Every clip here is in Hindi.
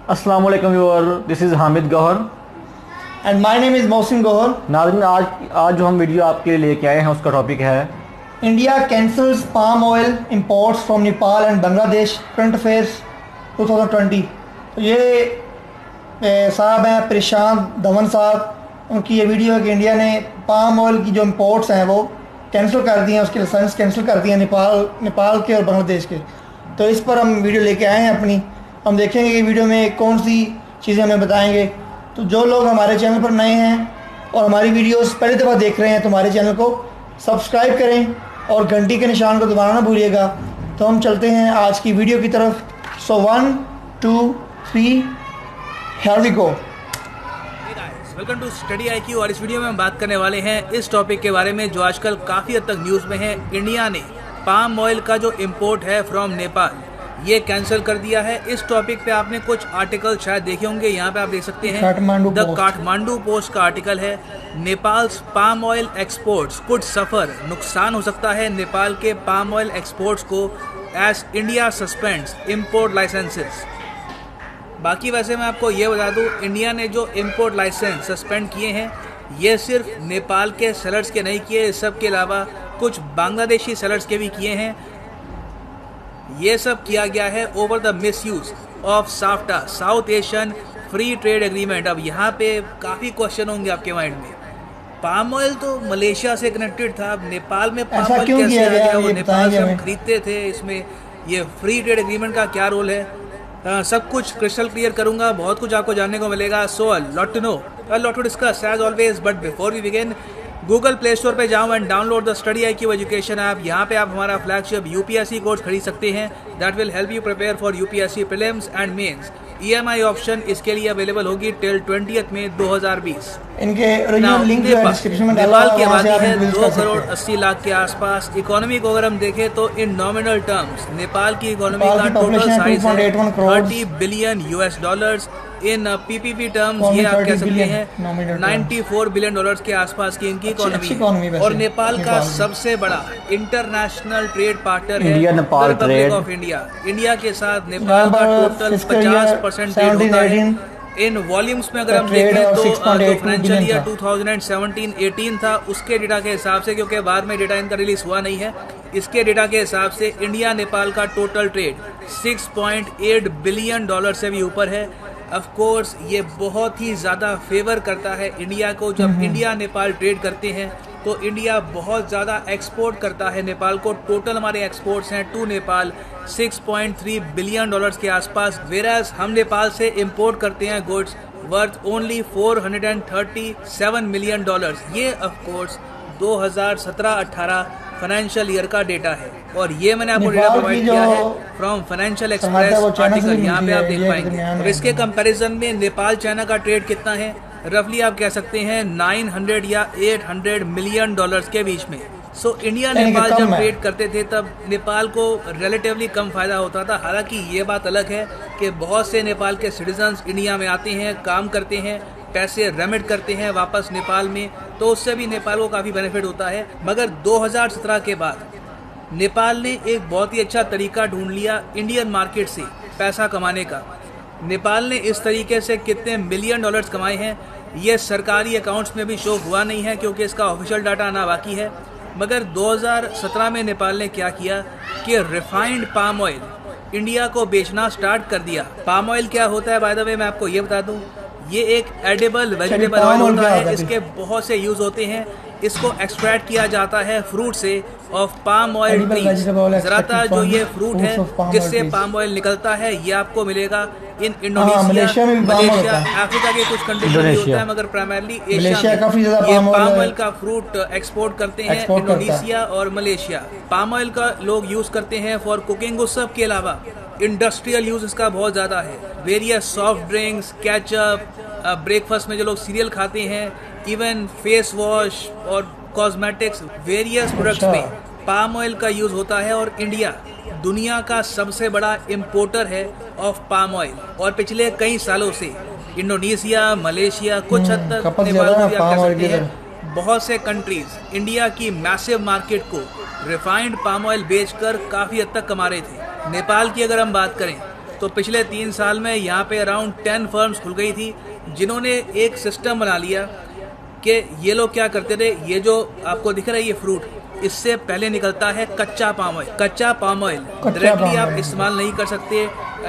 अस्सलाम वालेकुम viewer, this is Hamid Gauhar and my name is Mohsin Gauhar. नाज़रीन, आज जो हम वीडियो आपके लिए लेके आए हैं उसका टॉपिक है India cancels palm oil imports from Nepal and Bangladesh, current affairs 2020। तो ये साहब हैं प्रशांत धवन साहब, उनकी ये वीडियो है कि इंडिया ने पाम ऑयल की जो इंपोर्ट्स हैं वो कैंसिल कर दिए हैं, उसके लाइसेंस कैंसिल कर दिए हैं नेपाल के और बांग्लादेश के। तो इस पर हम वीडियो लेके आए हैं अपनी। हम देखेंगे कि वीडियो में कौन सी चीज़ें हमें बताएंगे। तो जो लोग हमारे चैनल पर नए हैं और हमारी वीडियोस पहली दफ़ा देख रहे हैं तो हमारे चैनल को सब्सक्राइब करें और घंटी के निशान को दबाना ना भूलिएगा। तो हम चलते हैं आज की वीडियो की तरफ। So 1 2 3 here we go. Welcome to study IQ। और इस वीडियो में हम बात करने वाले हैं इस टॉपिक के बारे में जो आजकल काफ़ी हद तक न्यूज़ में है। इंडिया ने पाम ऑयल का जो इम्पोर्ट है फ्रॉम नेपाल ये कैंसिल कर दिया है। इस टॉपिक पे आपने कुछ आर्टिकल शायद देखे होंगे। यहाँ पे आप देख सकते हैं द काठमांडू पोस्ट का आर्टिकल है, Nepal's palm oil exports could suffer. नुकसान हो सकता है नेपाल के पाम ऑयल एक्सपोर्ट्स को as India suspends import licences. बाकी वैसे मैं आपको ये बता दूं, इंडिया ने जो इम्पोर्ट लाइसेंस सस्पेंड किए हैं ये सिर्फ नेपाल के सेलर्स के नहीं किए, इस सब के अलावा कुछ बांग्लादेशी सेलर्स के भी किए हैं। ये सब किया गया है over the misuse of SAFTA, south Asian free trade agreement. अब यहाँ पे काफ़ी क्वेश्चन होंगे आपके माइंड में। पाम ऑयल तो मलेशिया से कनेक्टेड था, अब नेपाल में पाम ऑयल कैसे आ गया? वो नेपाल से हम खरीदते थे, इसमें ये फ्री ट्रेड एग्रीमेंट का क्या रोल है? सब कुछ क्रिस्टल क्लियर करूंगा, बहुत कुछ आपको जानने को मिलेगा। So a lot to know, a lot to discuss as always. But before we begin, Google play store पे जाओ and download the study IQ education app. यहाँ पे आप हमारा फ्लैगशिप UPSC कोर्स खरीद सकते हैं। That will help you prepare for UPSC prelims and mains. EMI option इसके लिए अवेलेबल होगी टिल 20 मई 2020। इनके ओरिजिनल लिंक जो है डिस्क्रिप्शन में डाला नेपाल की आबादी है 2 करोड़ 80 लाख के आसपास। इकोनॉमी को अगर हम देखें तो इन नॉमिनल टर्म्स नेपाल की इकोनॉमी का टोटल साइज है 30 बिलियन US डॉलर्स। इन PPP टर्म्स ये आप कह सकते हैं 94 बिलियन डॉलर्स के आसपास की इनकी इकोनॉमी है। और नेपाल का सबसे बड़ा इंटरनेशनल ट्रेड पार्टनर है रिपब्लिक ऑफ इंडिया। इंडिया के साथ नेपाल का टोटल 50% ट्रेड होता है। इन वॉल्यूम्स में अगर हम देखें तो जो फाइनेंशियल ईयर 2017-18 था उसके डेटा के हिसाब से, क्योंकि बाद में डेटा इनका रिलीज हुआ नहीं है, इसके डेटा के हिसाब से इंडिया नेपाल का टोटल ट्रेड 6.8 बिलियन डॉलर से भी ऊपर है। ऑफ कोर्स ये बहुत ही ज़्यादा फेवर करता है इंडिया को। जब इंडिया नेपाल ट्रेड करते हैं तो इंडिया बहुत ज़्यादा एक्सपोर्ट करता है नेपाल को। टोटल हमारे एक्सपोर्ट्स हैं टू नेपाल 6.3 बिलियन डॉलर्स के आसपास, वेराज हम नेपाल से इंपोर्ट करते हैं goods worth only 437 million dollars. ये ऑफ कोर्स 2017-18 फाइनेंशियल ईयर का डेटा है और ये मैंने आपको डेटा प्रोवाइड किया है फ्रॉम फाइनेंशियल एक्सप्रेस आर्टिकल। यहाँ पे आप देख पाएंगे। और इसके कंपैरिजन में नेपाल चाइना का ट्रेड कितना है, रफली आप कह सकते हैं 900 या 800 मिलियन डॉलर्स के बीच में। सो इंडिया नेपाल जब ट्रेड करते थे तब नेपाल को रिलेटिवली कम फायदा होता था। हालांकि ये बात अलग है कि बहुत से नेपाल के सिटीजन्स इंडिया में आते हैं, काम करते हैं, पैसे रेमिट करते हैं वापस नेपाल में, तो उससे भी नेपाल को काफ़ी बेनिफिट होता है। मगर 2017 के बाद नेपाल ने एक बहुत ही अच्छा तरीका ढूंढ लिया इंडियन मार्केट से पैसा कमाने का। नेपाल ने इस तरीके से कितने मिलियन डॉलर्स कमाए हैं ये सरकारी अकाउंट्स में भी शो हुआ नहीं है क्योंकि इसका ऑफिशियल डाटा आना बाकी है। मगर 2017 में नेपाल ने क्या किया कि रिफाइंड पाम ऑयल इंडिया को बेचना स्टार्ट कर दिया। पाम ऑयल क्या होता है, बाय द वे मैं आपको ये बता दूं, ये एक एडिबल वेजिटेबल ऑयल होता है। इसके बहुत से यूज होते हैं। इसको एक्सट्रैक्ट किया जाता है फ्रूट से ऑफ पाम ऑयल ट्रीज। ज़राता जो ये फ्रूट है जिससे पाम ऑयल निकलता है ये आपको मिलेगा इन इंडोनेशिया, मलेशिया, अफ्रीका के कुछ कंट्रीज में होता है, मगर प्राइमरली एशिया में ये पाम ऑयल का फ्रूट एक्सपोर्ट करते हैं इंडोनेशिया और मलेशिया। पाम ऑयल का लोग यूज करते हैं फॉर कुकिंग। उस सब के अलावा इंडस्ट्रियल यूज इसका बहुत ज़्यादा है। Various soft drinks, ketchup, breakfast में जो लोग सीरियल खाते हैं, इवन फेस वॉश और कॉस्मेटिक्स, वेरियस प्रोडक्ट्स में पाम ऑयल का यूज़ होता है। और इंडिया दुनिया का सबसे बड़ा इम्पोर्टर है ऑफ पाम ऑयल। और पिछले कई सालों से इंडोनेशिया, मलेशिया, कुछ हद तक नेपाल को भी आप कह सकते हैं, बहुत से कंट्रीज इंडिया की मैसिव मार्केट को रिफाइंड पाम ऑयल बेचकर काफ़ी हद तक कमा रहे थे। नेपाल की अगर हम बात करें तो पिछले 3 साल में यहाँ पे अराउंड 10 फर्म्स खुल गई थी जिन्होंने एक सिस्टम बना लिया कि ये लोग क्या करते थे, ये जो आपको दिख रहा है ये फ्रूट, इससे पहले निकलता है कच्चा पाम ऑयल। कच्चा पाम ऑयल डायरेक्टली आप इस्तेमाल नहीं कर सकते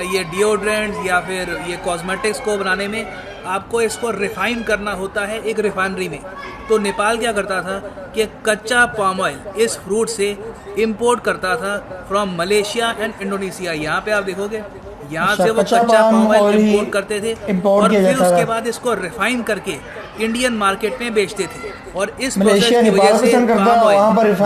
ये डिओड्रेंट्स या फिर ये कॉस्मेटिक्स को बनाने में, आपको इसको रिफाइन करना होता है एक रिफाइनरी में। तो नेपाल क्या करता था कि कच्चा पाम ऑयल इस फ्रूट से इंपोर्ट करता था फ्रॉम मलेशिया एंड इंडोनेशिया। यहाँ पे आप देखोगे यहाँ से वो कच्चा पाम ऑयल इंपोर्ट करते थे और फिर उसके बाद इसको रिफाइन करके इंडियन मार्केट में बेचते थे। और इस प्रोसेस की वजह से पाम ऑयल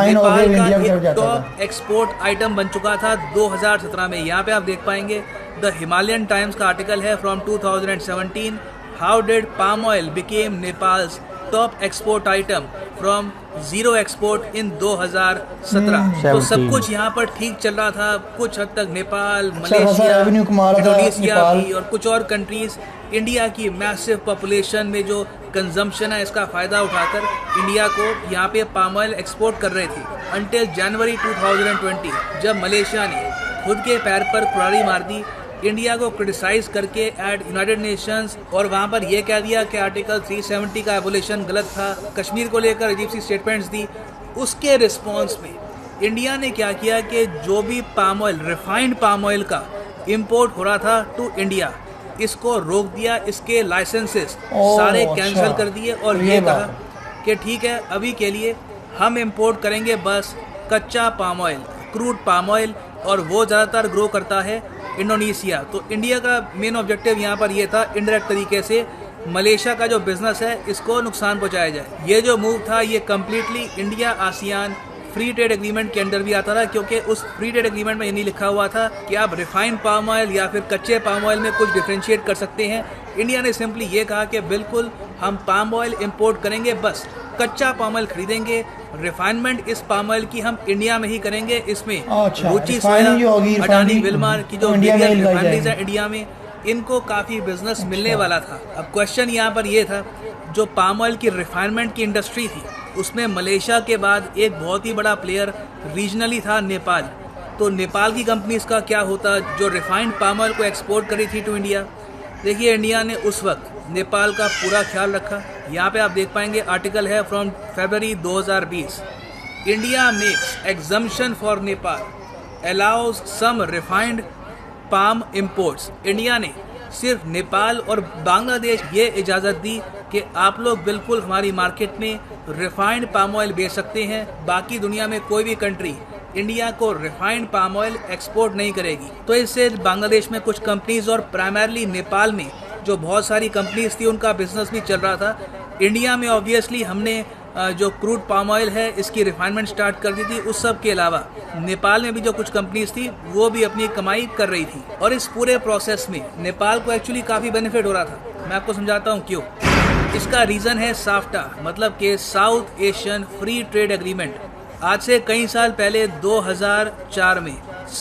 नेपाल का एक टॉप एक्सपोर्ट आइटम बन चुका था 2017 में। यहाँ पे आप देख पाएंगे द हिमालयन टाइम्स का आर्टिकल है from 2017, how did palm oil became Nepals top export item from zero export इन 2017। तो सब कुछ यहाँ पर ठीक चल रहा था, कुछ हद तक नेपाल, मलेशिया, इंडोनेशिया भी और कुछ और कंट्रीज इंडिया की मैसिव पॉपुलेशन में जो कंजम्पशन है इसका फ़ायदा उठाकर इंडिया को यहाँ पे पाम ऑयल एक्सपोर्ट कर रहे थे। अनटिल जनवरी 2020 जब मलेशिया ने खुद के पैर पर कुल्हाड़ी मार दी इंडिया को क्रिटिसाइज करके एट यूनाइटेड नेशंस, और वहाँ पर यह कह दिया कि आर्टिकल 370 का एबोलिशन गलत था, कश्मीर को लेकर अजीब सी स्टेटमेंट्स दी। उसके रिस्पॉन्स में इंडिया ने क्या किया कि जो भी palm oil, refined palm oil का इंपोर्ट हो रहा था टू इंडिया, इसको रोक दिया, इसके लाइसेंसेस सारे कैंसिल कर दिए और ये कहा कि ठीक है अभी के लिए हम इंपोर्ट करेंगे बस कच्चा palm oil, crude palm oil, और वो ज़्यादातर ग्रो करता है इंडोनेशिया। तो इंडिया का मेन ऑब्जेक्टिव यहाँ पर ये था इनडायरेक्ट तरीके से मलेशिया का जो बिजनेस है इसको नुकसान पहुँचाया जाए। ये जो मूव था ये completely India ASEAN free trade agreement के अंडर भी आता था, क्योंकि उस फ्री ट्रेड एग्रीमेंट में ये नहीं लिखा हुआ था कि आप रिफाइंड पाम ऑयल या फिर कच्चे पाम ऑयल में कुछ डिफ्रेंशिएट कर सकते हैं। इंडिया ने सिंपली ये कहा कि बिल्कुल हम पाम ऑयल इंपोर्ट करेंगे, बस कच्चा पाम ऑयल खरीदेंगे, रिफाइनमेंट इस पाम ऑयल की हम इंडिया में ही करेंगे। इसमें रुचि सोया, अडानी विल्मर की जो रिफाइनरीज है इंडिया में, इनको काफ़ी बिजनेस मिलने वाला था। अब क्वेश्चन यहाँ पर ये था, जो पाम ऑयल की रिफाइनमेंट की इंडस्ट्री थी उसमें मलेशिया के बाद एक बहुत ही बड़ा प्लेयर रीजनली था नेपाल। तो नेपाल की कंपनीज का क्या होता जो रिफाइंड पाम ऑयल को एक्सपोर्ट करी थी टू इंडिया। देखिए इंडिया ने उस वक्त नेपाल का पूरा ख्याल रखा। यहाँ पे आप देख पाएंगे आर्टिकल है from February 2020, India makes exemption for Nepal, allows some refined palm imports. India ने सिर्फ नेपाल और बांग्लादेश ये इजाज़त दी कि आप लोग बिल्कुल हमारी मार्केट में रिफाइंड पाम ऑयल बेच सकते हैं, बाकी दुनिया में कोई भी कंट्री इंडिया को रिफाइंड पाम ऑयल एक्सपोर्ट नहीं करेगी। तो इससे बांग्लादेश में कुछ कंपनीज और प्राइमरली नेपाल में जो बहुत सारी कंपनीज थी उनका बिजनेस भी चल रहा था। इंडिया में ऑब्वियसली हमने जो क्रूड पाम ऑयल है इसकी रिफाइनमेंट स्टार्ट कर दी थी। उस सब के अलावा नेपाल में भी जो कुछ कंपनीज थी वो भी अपनी कमाई कर रही थी, और इस पूरे प्रोसेस में नेपाल को एक्चुअली काफ़ी बेनिफिट हो रहा था। मैं आपको समझाता हूँ क्यों। इसका रीज़न है साफ्टा, मतलब कि south Asian free trade agreement. आज से कई साल पहले 2004 में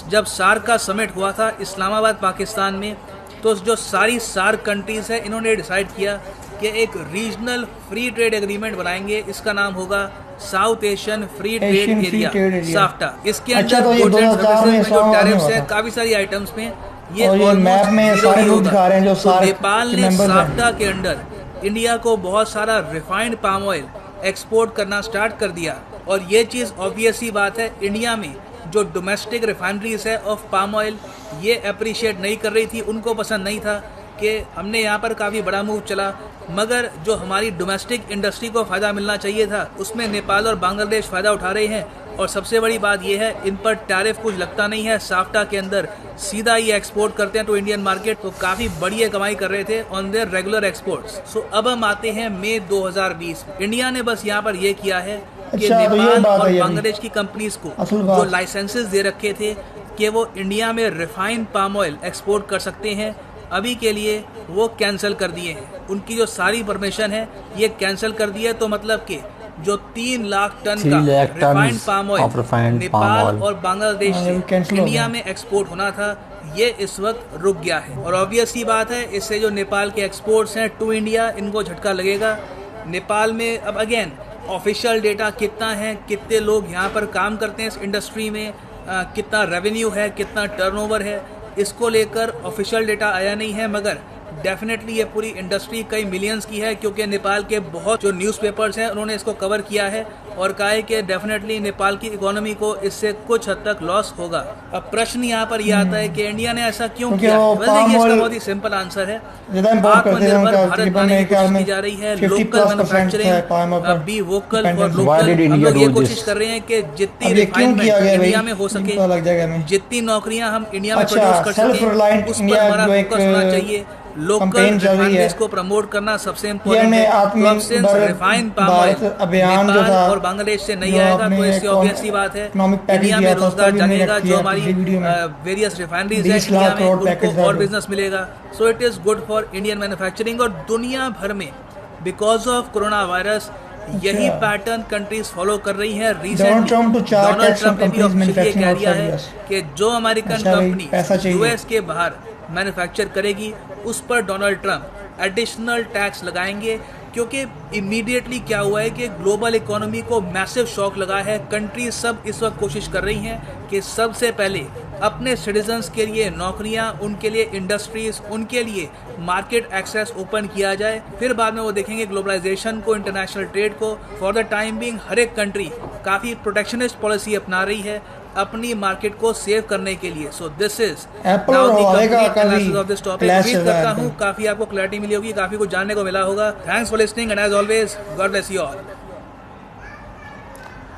जब सार्क का समिट हुआ था इस्लामाबाद पाकिस्तान में, तो जो सारी सार्क कंट्रीज़ है इन्होंने डिसाइड किया कि एक रीजनल फ्री ट्रेड एग्रीमेंट बनाएंगे, इसका नाम होगा south Asian free trade area, SAFTA. इसके अंदर जो टैरिफ्स है काफ़ी सारी आइटम्स में ये मैप में सारे लोग दिखा रहे हैं। जो नेपाल ने साफ्टा के अंडर इंडिया को बहुत सारा रिफाइंड पाम ऑयल एक्सपोर्ट करना स्टार्ट कर दिया, और ये चीज़ ऑब्वियस ही बात है इंडिया में जो डोमेस्टिक रिफाइनरीज है ऑफ पाम ऑयल ये अप्रिशिएट नहीं कर रही थी, उनको पसंद नहीं था कि हमने यहाँ पर काफ़ी बड़ा मूव चला, मगर जो हमारी डोमेस्टिक इंडस्ट्री को फ़ायदा मिलना चाहिए था उसमें नेपाल और बांग्लादेश फ़ायदा उठा रहे हैं। और सबसे बड़ी बात यह है इन पर टैरिफ कुछ लगता नहीं है, साफ्टा के अंदर सीधा ही एक्सपोर्ट करते हैं तो इंडियन मार्केट, तो काफ़ी बढ़िया कमाई कर रहे थे ऑन देयर रेगुलर एक्सपोर्ट्स। सो अब हम आते हैं मई 2020। इंडिया ने बस यहाँ पर यह किया है कि नेपाल और बांग्लादेश की कंपनीज को जो लाइसेंसेस दे रखे थे कि वो इंडिया में रिफाइंड पाम ऑयल एक्सपोर्ट कर सकते हैं, अभी के लिए वो कैंसिल कर दिए हैं। उनकी जो सारी परमिशन है ये कैंसिल कर दी है। तो मतलब कि जो 3 लाख टन का रिफाइंड पाम ऑयल नेपाल और बांग्लादेश से इंडिया में एक्सपोर्ट होना था ये इस वक्त रुक गया है। और ऑब्वियस ही बात है इससे जो नेपाल के एक्सपोर्ट्स हैं टू इंडिया इनको झटका लगेगा। नेपाल में अब अगेन ऑफिशियल डेटा कितना है, कितने लोग यहाँ पर काम करते हैं इस इंडस्ट्री में, कितना रेवेन्यू है, कितना टर्नओवर है, इसको लेकर ऑफिशियल डेटा आया नहीं है, मगर डेफिनेटली ये पूरी इंडस्ट्री कई मिलियंस की है, क्योंकि नेपाल के बहुत जो न्यूज़पेपर्स हैं उन्होंने इसको कवर किया है और कहा है कि डेफिनेटली नेपाल की इकोनॉमी को इससे कुछ हद तक लॉस होगा। अब प्रश्न यहाँ पर यह आता है कि इंडिया ने ऐसा क्यों किया? देखिए, इसका बहुत ही सिंपल आंसर है, आत्मनिर्भर भारत बनाने की कोशिश की जा रही है, local manufacturing, be vocal for local. हम लोग ये कोशिश कर रहे हैं कि जितनी रिफाइनमेंट इंडिया में हो सके, जितनी नौकरियां हम इंडिया में प्रोड्यूस कर सके, उस पर हमारा फोकस होना चाहिए। लोकल रिफाइनरीज को प्रमोट करना सबसे इम्पोर्टेंट है। रिफाइंड पाम ऑयल नेपाल और बांग्लादेश से नहीं आएगा तो इसकी ऑब्वियस सी बात है इंडिया में रोजगार जागेगा। जो हमारी वेरियस रिफाइनरीज है इंडिया में, उनको और बिजनेस मिलेगा। So it is good for Indian manufacturing. और दुनिया भर में बिकॉज ऑफ कोरोना वायरस यही पैटर्न कंट्रीज फॉलो कर रही हैं। रिसेंटली डोनाल्ड ट्रंप ने भी ऑफिशियली कह दिया है कि जो अमेरिकन कंपनी यूएस के बाहर मैन्युफैक्चर करेगी उस पर डोनाल्ड ट्रंप एडिशनल टैक्स लगाएंगे, क्योंकि इमीडिएटली क्या हुआ है कि ग्लोबल इकोनॉमी को मैसिव शॉक लगा है। कंट्री सब इस वक्त कोशिश कर रही हैं कि सबसे पहले अपने सिटीजन्स के लिए नौकरियां, उनके लिए इंडस्ट्रीज, उनके लिए मार्केट एक्सेस ओपन किया जाए, फिर बाद में वो देखेंगे ग्लोबलाइजेशन को, इंटरनेशनल ट्रेड को। फॉर द टाइम बीइंग हर एक कंट्री काफ़ी प्रोटेक्शनिस्ट पॉलिसी अपना रही है अपनी मार्केट को सेव करने के लिए। So this is now the complete analysis of this topic. उम्मीद करता हूँ काफ़ी आपको क्लैरिटी मिली होगी, काफ़ी कुछ जानने को मिला होगा। Thanks for listening and as always God bless you all.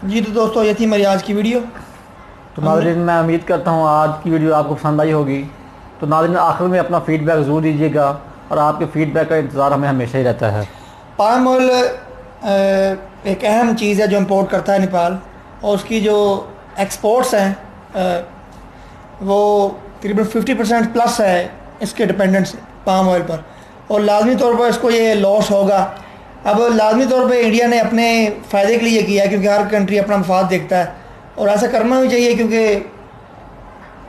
जी तो दोस्तों, ये थी मेरी आज की वीडियो। तो नाज़रीन, मैं उम्मीद करता हूँ आज की वीडियो आपको पसंद आई होगी। तो नाज़रीन, आखिर में अपना फीडबैक ज़रूर दीजिएगा और आपके फीडबैक का इंतज़ार हमें हमेशा ही रहता है। पाम ऑयल एक अहम चीज़ है जो इंपोर्ट करता है नेपाल, और उसकी जो एक्सपोर्ट्स हैं वो तकरीबन 50% प्लस है इसके डिपेंडेंस पाम ऑयल पर, और लाजमी तौर पर इसको ये लॉस होगा। अब लाजमी तौर पे इंडिया ने अपने फ़ायदे के लिए किया है, क्योंकि हर कंट्री अपना मफाद देखता है और ऐसा करना भी चाहिए, क्योंकि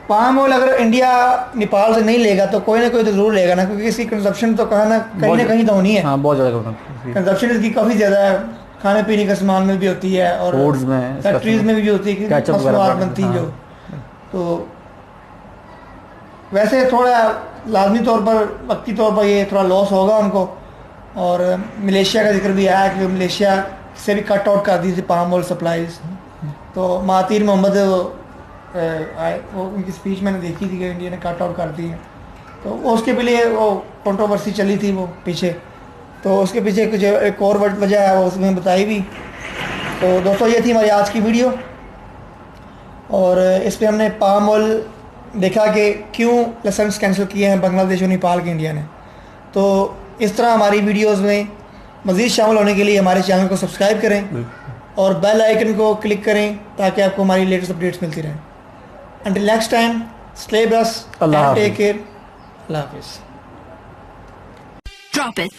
पाम ऑयल अगर इंडिया नेपाल से नहीं लेगा तो कोई ना कोई तो ज़रूर लेगा ना, क्योंकि इसकी कंजप्शन तो कहीं ना कहीं तो होनी है। हाँ, बहुत ज़्यादा कंजप्शन इसकी काफ़ी ज़्यादा है, खाने पीने के सामान में भी होती है और फूड्स में, फैक्ट्रीज में भी होती है, मसनूआत बनती है जो। तो वैसे थोड़ा लाजमी तौर पर, वक्ती तौर पर ये थोड़ा लॉस होगा उनको। और मलेशिया का जिक्र भी आया कि मलेशिया से भी कट आउट कर दी थी पाम ऑयल सप्लाईज। तो महातीर मोहम्मद वो उनकी स्पीच मैंने देखी थी कि इंडिया ने कट आउट कर दी है, तो उसके लिए वो कंट्रोवर्सी चली थी वो पीछे। तो उसके पीछे कुछ एक और वजह है वो उसमें बताई भी। तो दोस्तों, ये थी हमारी आज की वीडियो, और इस पर हमने पाम ऑयल देखा कि क्यों लाइसेंस कैंसिल किए हैं बांग्लादेश और नेपाल के इंडिया ने। तो इस तरह हमारी वीडियोस में मज़ीद शामिल होने के लिए हमारे चैनल को सब्सक्राइब करें और बेल आइकन को क्लिक करें ताकि आपको हमारी लेटेस्ट अपडेट्स मिलती रहें। Until next time, stay blessed and take care. Allah Hafiz. Drop it.